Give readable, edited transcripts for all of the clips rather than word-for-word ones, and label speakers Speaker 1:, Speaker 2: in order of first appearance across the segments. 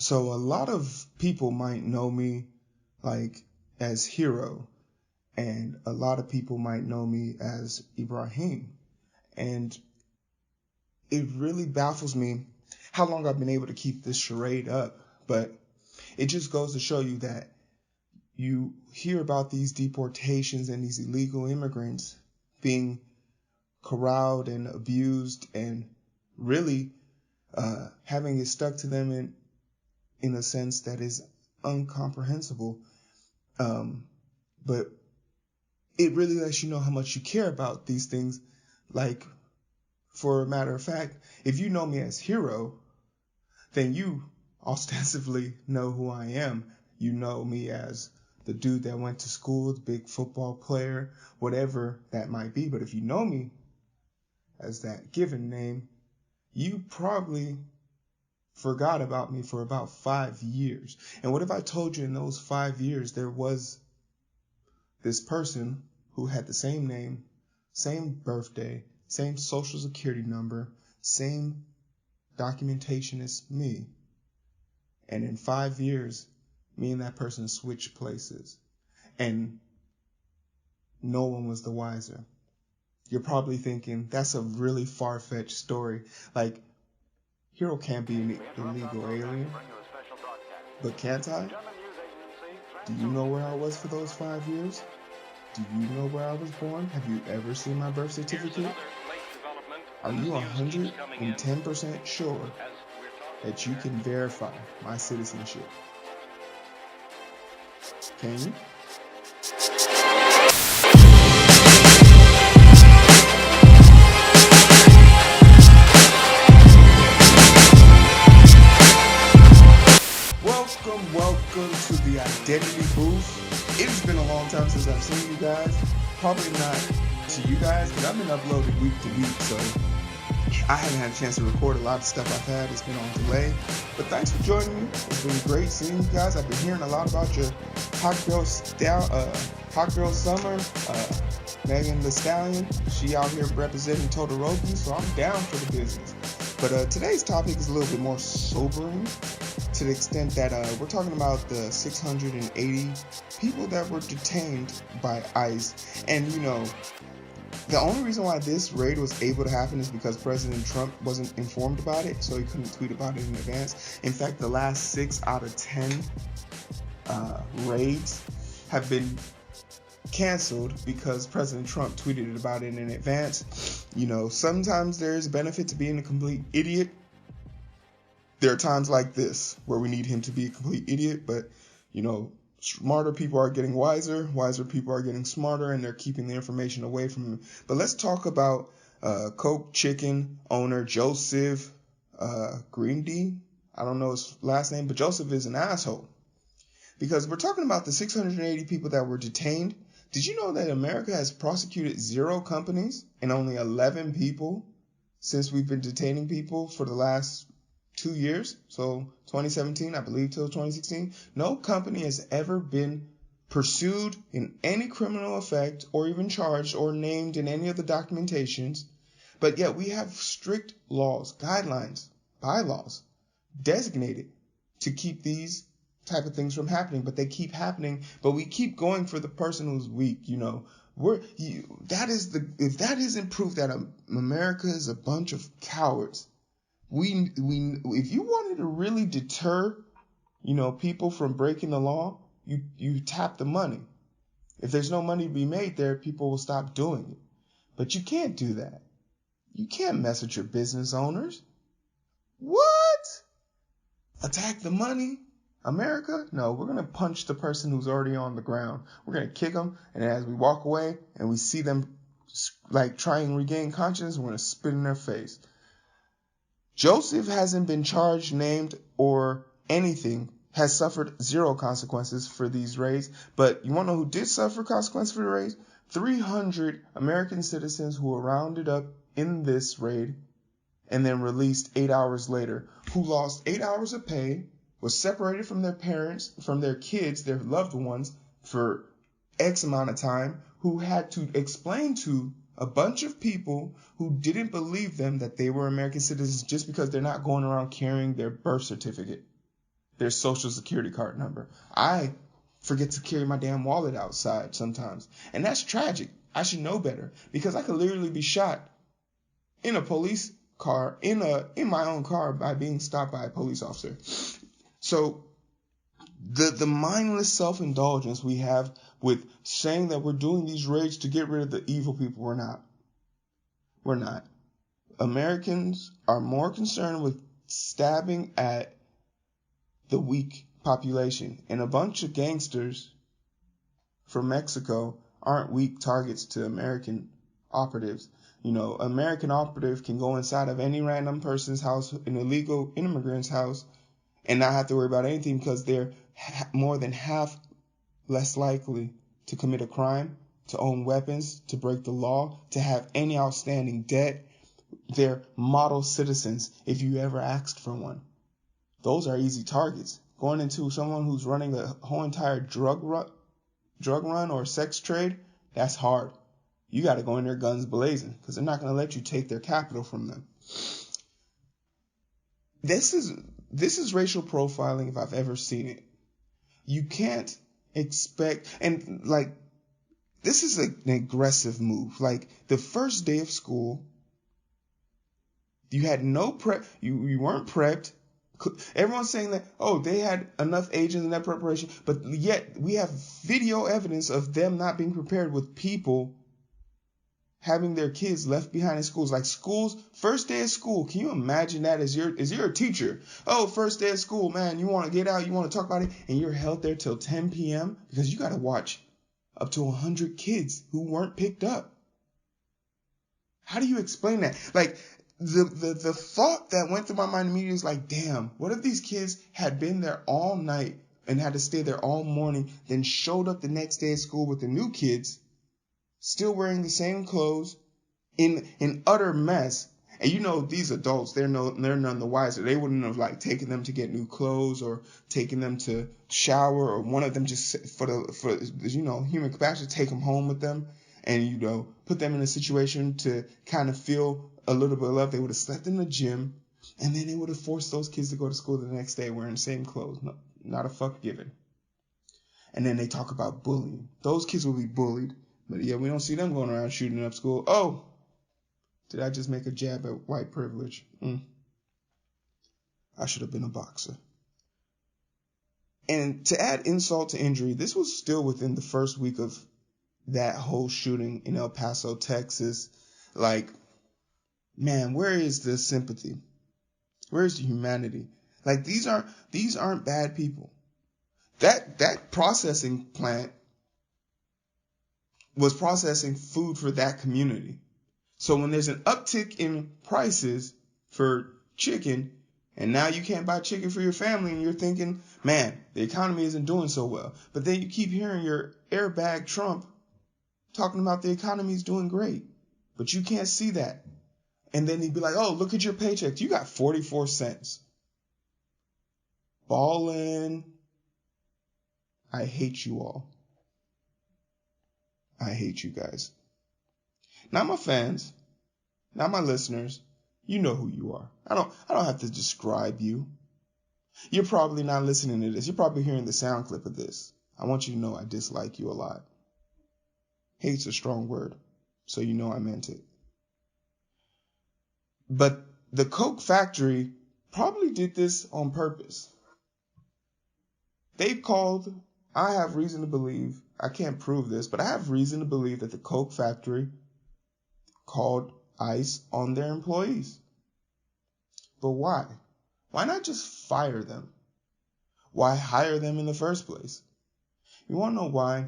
Speaker 1: So a lot of people might know me like as Hero, and a lot of people might know me as Ibrahim. And it really baffles me how long I've been able to keep this charade up. But it just goes to show you that you hear about these deportations and these illegal immigrants being corralled and abused and really having it stuck to them in a sense that is incomprehensible. But it really lets you know how much you care about these things. Like, for a matter of fact, if you know me as Hero, then you ostensibly know who I am. You know me as the dude that went to school, the big football player, whatever that might be. But if you know me as that given name, you probably forgot about me for about 5 years. And what if I told you in those 5 years there was this person who had the same name, same birthday, same social security number, same documentation as me. And in 5 years, me and that person switched places. And no one was the wiser. You're probably thinking, that's a really far-fetched story. Like, Hero can't be an illegal alien. But can't I? Do you know where I was for those 5 years? Do you know where I was born? Have you ever seen my birth certificate? Are you 110% sure that you can verify my citizenship? Can you? Welcome to the Identity Booth. It's been a long time since I've seen you guys. Probably not to you guys, because I've been uploading week to week, so I haven't had a chance to record a lot of stuff I've had. It's been on delay. But thanks for joining me. It's been great seeing you guys. I've been hearing a lot about your Hot Girl Summer, Megan Thee Stallion. She out here representing Todoroki, so I'm down for the business. But today's topic is a little bit more sobering, to the extent that we're talking about the 680 people that were detained by ICE. And, you know, the only reason why this raid was able to happen is because President Trump wasn't informed about it, so he couldn't tweet about it in advance. In fact, the last 6 out of 10 raids have been canceled because President Trump tweeted about it in advance. You know, sometimes there's benefit to being a complete idiot. There are times like this where we need him to be a complete idiot, but, you know, smarter people are getting wiser people are getting smarter, and they're keeping the information away from him. But let's talk about Coke Chicken owner Joseph Greendy. I don't know his last name, but Joseph is an asshole. Because we're talking about the 680 people that were detained. Did you know that America has prosecuted 0 companies and only 11 people since we've been detaining people for the last 2 years? So 2017, I believe, till 2016. No company has ever been pursued in any criminal effect or even charged or named in any of the documentations. But yet we have strict laws, guidelines, bylaws designated to keep these type of things from happening. But they keep happening, but we keep going for the person who's weak. You know, if that isn't proof that America is a bunch of cowards, if you wanted to really deter, you know, people from breaking the law, you tap the money. If there's no money to be made there, people will stop doing it. But you can't do that. You can't mess with your business owners. What? Attack the money? America? No, we're going to punch the person who's already on the ground. We're going to kick them, and as we walk away and we see them like try and regain consciousness, we're going to spit in their face. Joseph hasn't been charged, named, or anything, has suffered 0 consequences for these raids. But you want to know who did suffer consequences for the raids? 300 American citizens who were rounded up in this raid and then released 8 hours later, who lost 8 hours of pay, was separated from their parents, from their kids, their loved ones, for X amount of time, who had to explain to a bunch of people who didn't believe them that they were American citizens just because they're not going around carrying their birth certificate. their social security card number. I forget to carry my damn wallet outside sometimes. And that's tragic. I should know better because I could literally be shot in a police car, in my own car by being stopped by a police officer. So the mindless self-indulgence we have with saying that we're doing these raids to get rid of the evil people, we're not. We're not. Americans are more concerned with stabbing at the weak population, and a bunch of gangsters from Mexico aren't weak targets to American operatives. You know, American operative can go inside of any random person's house, an illegal immigrant's house, and not have to worry about anything because they're more than half less likely to commit a crime, to own weapons, to break the law, to have any outstanding debt. They're model citizens if you ever asked for one. Those are easy targets. Going into someone who's running a whole entire drug run or sex trade, that's hard. You got to go in there guns blazing because they're not going to let you take their capital from them. This is racial profiling if I've ever seen it. You can't expect, and like, this is an aggressive move. Like, the first day of school, you had no prep, you weren't prepped. Everyone's saying that, oh, they had enough agents in that preparation, but yet we have video evidence of them not being prepared with people having their kids left behind in schools. Like schools, first day of school, can you imagine that as you're a teacher? Oh, first day of school, man, you want to get out, you want to talk about it, and you're held there till 10 p.m. because you got to watch up to 100 kids who weren't picked up. How do you explain that? Like, the thought that went through my mind immediately is like, damn, what if these kids had been there all night and had to stay there all morning, then showed up the next day at school with the new kids, still wearing the same clothes, in utter mess. And you know, these adults, they're none the wiser. They wouldn't have like taken them to get new clothes or taken them to shower, or one of them just for human capacity, take them home with them and put them in a situation to kind of feel a little bit of love. They would have slept in the gym, and then they would have forced those kids to go to school the next day wearing the same clothes. No, not a fuck given. And then they talk about bullying. Those kids will be bullied, but yeah, we don't see them going around shooting up school. Oh, did I just make a jab at white privilege? I should have been a boxer. And to add insult to injury, this was still within the first week of that whole shooting in El Paso, Texas. Like, man, where is the sympathy? Where is the humanity? Like, these aren't bad people. That processing plant was processing food for that community. So when there's an uptick in prices for chicken, and now you can't buy chicken for your family, and you're thinking, man, the economy isn't doing so well. But then you keep hearing your airbag Trump talking about the economy is doing great, but you can't see that. And then he'd be like, oh, look at your paycheck. You got 44 cents. Ballin'. I hate you all. I hate you guys. Not my fans, not my listeners. You know who you are. I don't have to describe you. You're probably not listening to this. You're probably hearing the sound clip of this. I want you to know I dislike you a lot. Hate's a strong word, so you know I meant it. But the Coke factory probably did this on purpose. They've called, I have reason to believe, I can't prove this, but I have reason to believe that the Coke factory called ICE on their employees. But why? Why not just fire them? Why hire them in the first place? You want to know why?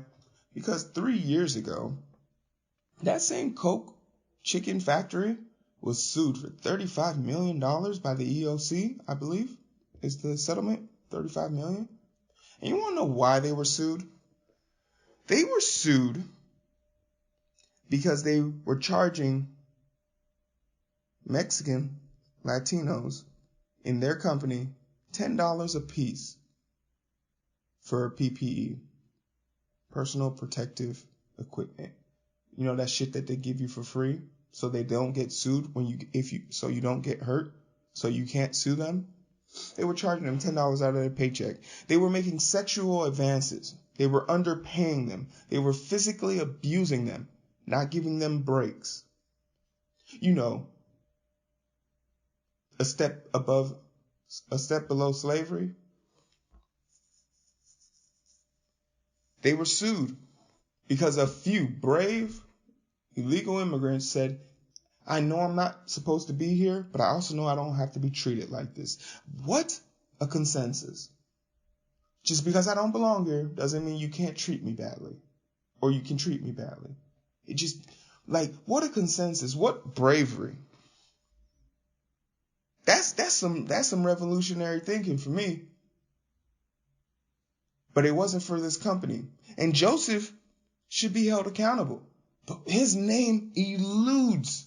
Speaker 1: Because 3 years ago, that same Coke chicken factory was sued for $35 million by the EOC, I believe, is the settlement, $35 million. And you want to know why they were sued? They were sued because they were charging Mexican Latinos in their company $10 a piece for PPE, personal protective equipment. You know that shit that they give you for free so they don't get sued so you don't get hurt, so you can't sue them. They were charging them $10 out of their paycheck. They were making sexual advances. They were underpaying them. They were physically abusing them, not giving them breaks. You know, a step below slavery. They were sued because a few brave illegal immigrants said, I know I'm not supposed to be here, but I also know I don't have to be treated like this. What a consensus. Just because I don't belong here doesn't mean you can't treat me badly, or you can treat me badly. It just, like, what a consensus. What bravery. That's some revolutionary thinking for me. But it wasn't for this company. And Joseph should be held accountable. But his name eludes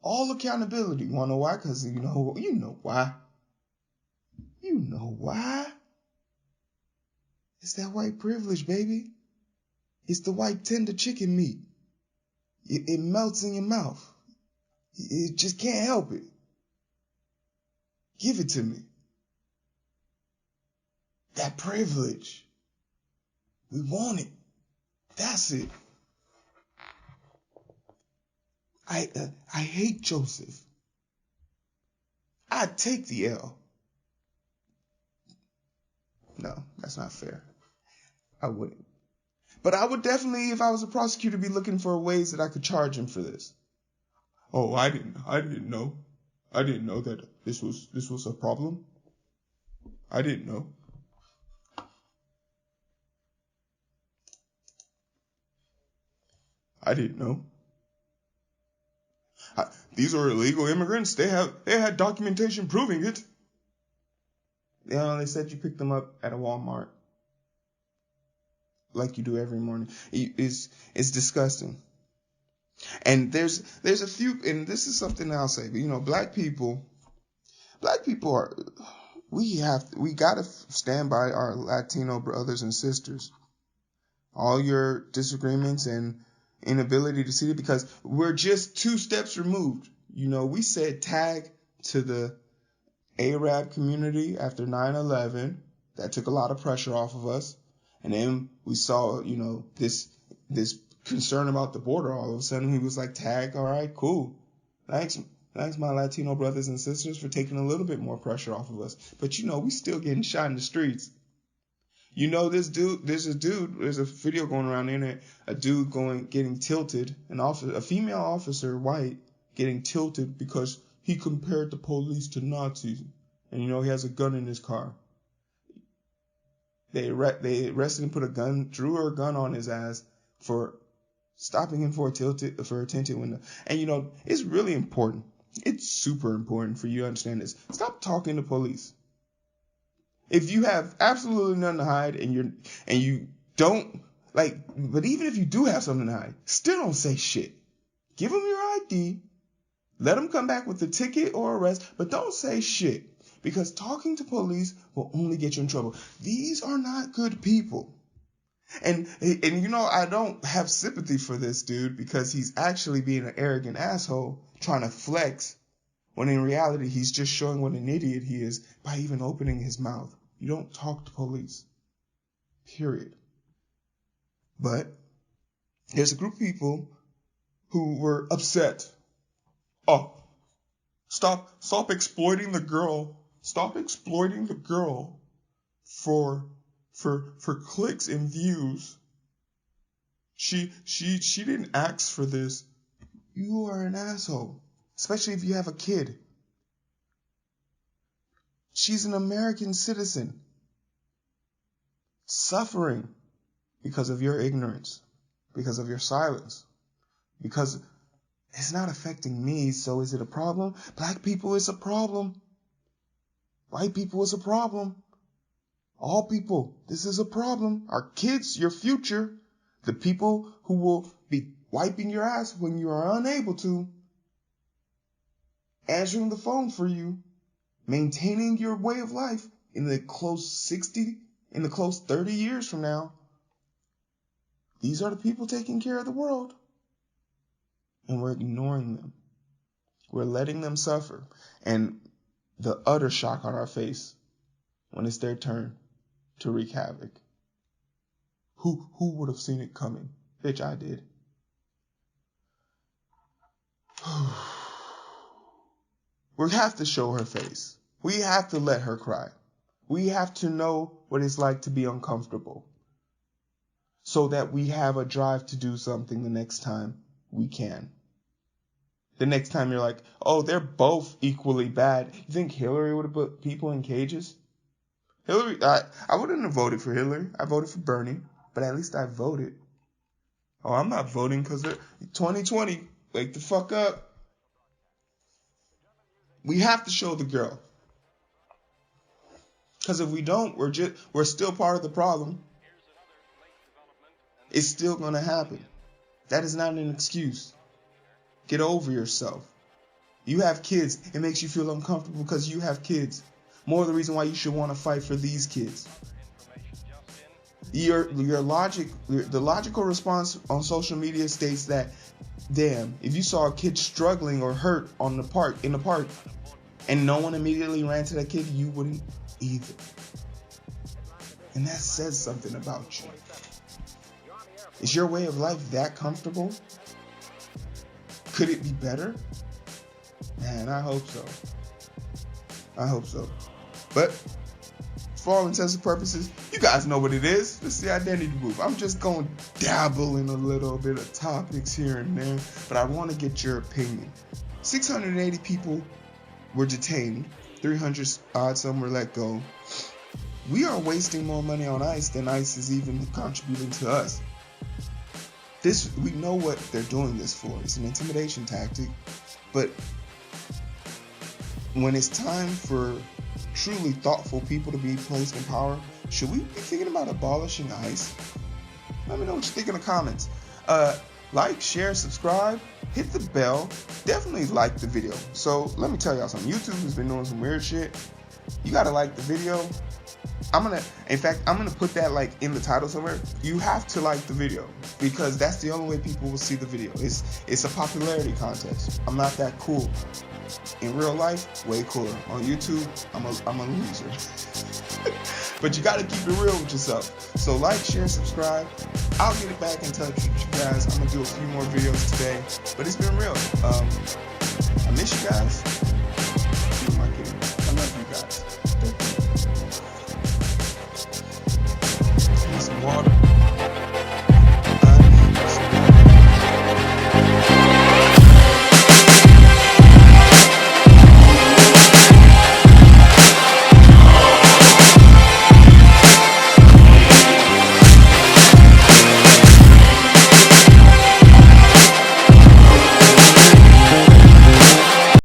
Speaker 1: all accountability. You wanna know why? Because you know why. You know why? It's that white privilege, baby. It's the white tender chicken meat. It melts in your mouth. It just can't help it. Give it to me. That privilege. We want it. That's it. I hate Joseph. I'd take the L. No, that's not fair. I wouldn't. But I would definitely, if I was a prosecutor, be looking for ways that I could charge him for this. Oh, I didn't know. I didn't know that this was a problem. I didn't know. I didn't know. These are illegal immigrants. They had documentation proving it. They said you picked them up at a Walmart, like you do every morning. It's disgusting. And there's a few, and this is something I'll say. But black people are. We gotta stand by our Latino brothers and sisters. All your disagreements and inability to see it, because we're just 2 steps removed. We said tag to the Arab community after 9/11. That took a lot of pressure off of us. And then we saw, this concern about the border. All of a sudden, we was like, tag, all right, cool. Thanks, my Latino brothers and sisters, for taking a little bit more pressure off of us. But we still getting shot in the streets. There's a video going around the internet, a dude getting tilted, a female officer, white, getting tilted because he compared the police to Nazis. And he has a gun in his car. They arrested him, drew a gun on his ass for stopping him for a tinted window. And it's really important. It's super important for you to understand this. Stop talking to police. If you have absolutely nothing to hide and you don't but even if you do have something to hide, still don't say shit. Give them your ID. Let them come back with a ticket or arrest, but don't say shit, because talking to police will only get you in trouble. These are not good people. And I don't have sympathy for this dude, because he's actually being an arrogant asshole trying to flex, when in reality he's just showing what an idiot he is by even opening his mouth. You don't talk to police. Period. But there's a group of people who were upset. Oh, stop exploiting the girl. Stop exploiting the girl for clicks and views. She didn't ask for this. You are an asshole, especially if you have a kid. She's an American citizen, suffering because of your ignorance, because of your silence, because it's not affecting me, so is it a problem? Black people, it's a problem. White people, it's a problem. All people, this is a problem. Our kids, your future, the people who will be wiping your ass when you are unable to, answering the phone for you, maintaining your way of life in the close 30 years from now. These are the people taking care of the world. And we're ignoring them. We're letting them suffer. And the utter shock on our face when it's their turn to wreak havoc. Who would have seen it coming? Bitch, I did. We have to show her face. We have to let her cry. We have to know what it's like to be uncomfortable, so that we have a drive to do something the next time we can. The next time you're like, oh, they're both equally bad. You think Hillary would have put people in cages? Hillary, I wouldn't have voted for Hillary. I voted for Bernie, but at least I voted. Oh, I'm not voting because 2020, wake the fuck up. We have to show the girl. Because if we don't, we're still part of the problem. It's still going to happen. That is not an excuse. Get over yourself. You have kids. It makes you feel uncomfortable because you have kids. More the reason why you should want to fight for these kids. The logical response on social media states that, damn, if you saw a kid struggling or hurt in the park, and no one immediately ran to that kid, you wouldn't either. And that says something about you. Is your way of life that comfortable? Could it be better? Man, I hope so. I hope so. But for all intents and purposes, you guys know what it is. It's the identity move. I'm just going to dabble in a little bit of topics here and there, but I want to get your opinion. 680 people were detained. 300 odd some were let go. We are wasting more money on ICE than ICE is even contributing to us. We know what they're doing this for. It's an intimidation tactic. But when it's time for truly thoughtful people to be placed in power, should we be thinking about abolishing ICE? Let me know what you think in the comments. Like, share, subscribe, hit the bell. Definitely like the video. So let me tell y'all something. YouTube has been doing some weird shit. You gotta like the video. I'm gonna put that like in the title somewhere. You have to like the video because that's the only way people will see the video. It's a popularity contest. I'm not that cool. In real life, way cooler. On YouTube, I'm a loser. But you gotta keep it real with yourself. So like, share, subscribe. I'll get it back in touch with you guys. I'm gonna do a few more videos today. But it's been real. I miss you guys.